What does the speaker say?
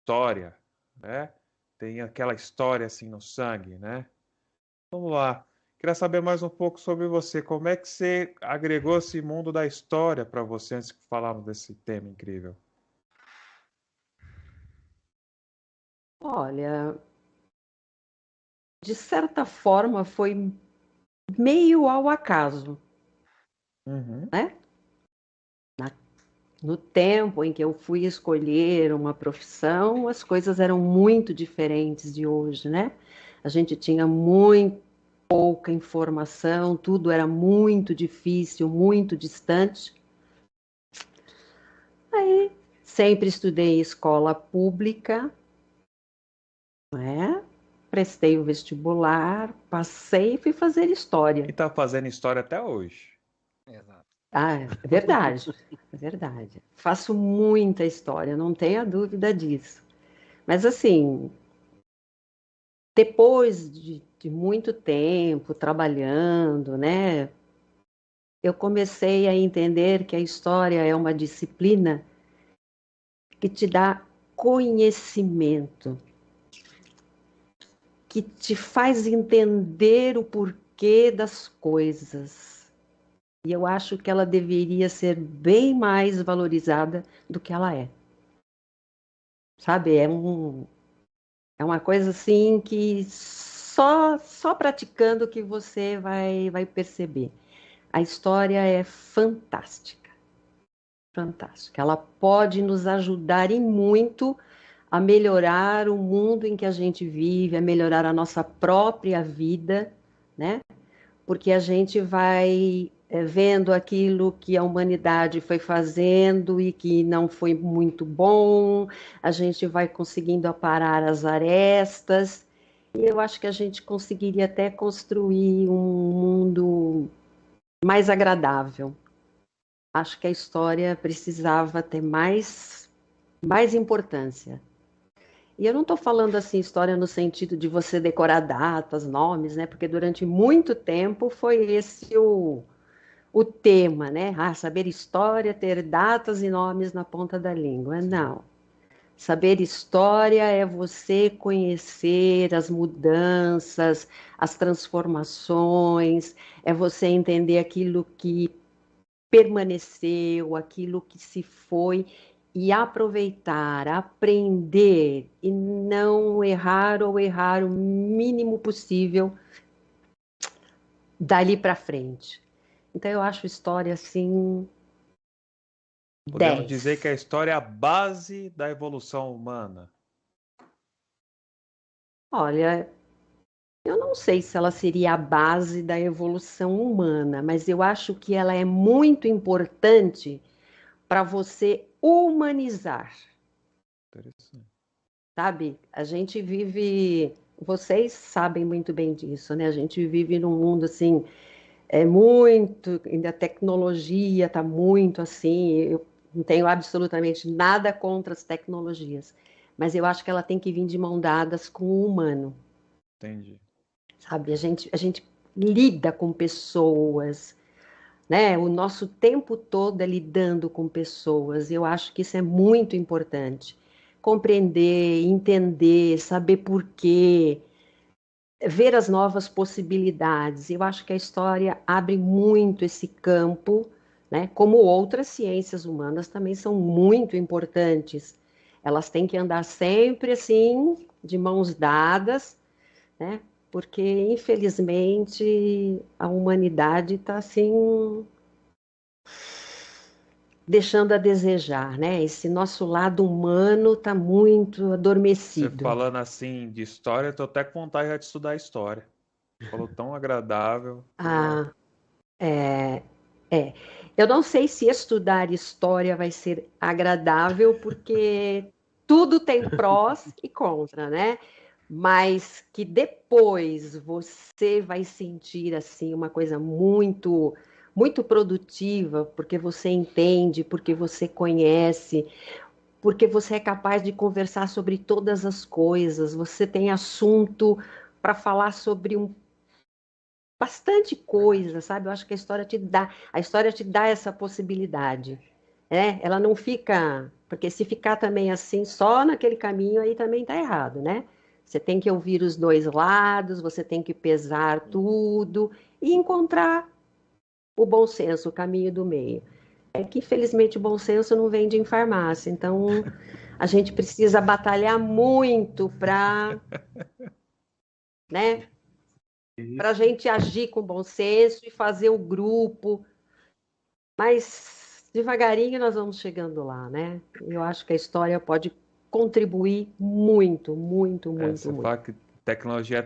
história, né? Tem aquela história assim no sangue, né? Vamos lá. Queria saber mais um pouco sobre você. Como é que você agregou esse mundo da história para você antes de falarmos desse tema incrível? Olha, de certa forma foi meio ao acaso, Uhum. né? Na- No tempo em que eu fui escolher uma profissão, as coisas eram muito diferentes de hoje, né? A gente tinha muito pouca informação, tudo era muito difícil, muito distante. Aí sempre estudei em escola pública, né? Prestei o vestibular, passei e fui fazer E história. tá fazendo história até hoje. Exato. Ah, é verdade, é verdade. Faço muita história, não tenha dúvida disso. Mas assim, depois de muito tempo trabalhando, né, eu comecei a entender que a história é uma disciplina que te dá conhecimento, que te faz entender o porquê das coisas. E eu acho que ela deveria ser bem mais valorizada do que ela é. Sabe? É uma coisa assim que só praticando que você vai perceber. A história é fantástica, fantástica. Ela pode nos ajudar em muito a melhorar o mundo em que a gente vive, a melhorar a nossa própria vida, né? Porque a gente vai vendo aquilo que a humanidade foi fazendo e que não foi muito bom, a gente vai conseguindo aparar as arestas, e eu acho que a gente conseguiria até construir um mundo mais agradável. Acho que a história precisava ter mais importância. E eu não estou falando assim história no sentido de você decorar datas, nomes, né? Porque durante muito tempo foi esse o tema, né? Ah, saber história, ter datas e nomes na ponta da língua. Sim. Não. Saber história é você conhecer as mudanças, as transformações, é você entender aquilo que permaneceu, aquilo que se foi e aproveitar, aprender e não errar ou errar o mínimo possível dali para frente. Então eu acho história assim Podemos dizer que a 10. história é a base da evolução humana. Olha, eu não sei se ela seria a base da evolução humana, mas eu acho que ela é muito importante para você humanizar, Interessante. sabe? A gente vive, vocês sabem muito bem disso, né? A gente vive num mundo assim, é muito, ainda a tecnologia está muito assim, eu não tenho absolutamente nada contra as tecnologias, mas eu acho que ela tem que vir de mão dadas com o humano. Entendi. Sabe? A gente lida com pessoas, né? O nosso tempo todo é lidando com pessoas. Eu acho que isso é muito importante. Compreender, entender, saber por quê, ver as novas possibilidades. Eu acho que a história abre muito esse campo, né? Como outras ciências humanas também são muito importantes. Elas têm que andar sempre assim, de mãos dadas, né? Porque, infelizmente, a humanidade está assim deixando a desejar, né? Esse nosso lado humano está muito Você adormecido. falando assim de história, eu tô até com vontade de estudar história. Falou tão agradável. Ah, é, é. Eu não sei se estudar história vai ser agradável, porque tudo tem prós e contra, né? Mas que depois você vai sentir assim uma coisa muito produtiva, porque você entende, porque você conhece, porque você é capaz de conversar sobre todas as coisas, você tem assunto para falar sobre bastante Verdade. coisa, sabe? Eu acho que a história te dá essa possibilidade. Ela não fica, porque se ficar também assim, só naquele caminho, aí também está errado, né? Você tem que ouvir os dois lados, você tem que pesar tudo e encontrar o bom senso, o caminho do meio. É que, infelizmente, o bom senso não vende em farmácia, então a gente precisa batalhar muito né, para a Isso. gente agir com bom senso e fazer o grupo, mas devagarinho nós vamos chegando lá, né? Eu acho que a história pode contribuir muito, muito, É, muito, você muito. fala que tecnologia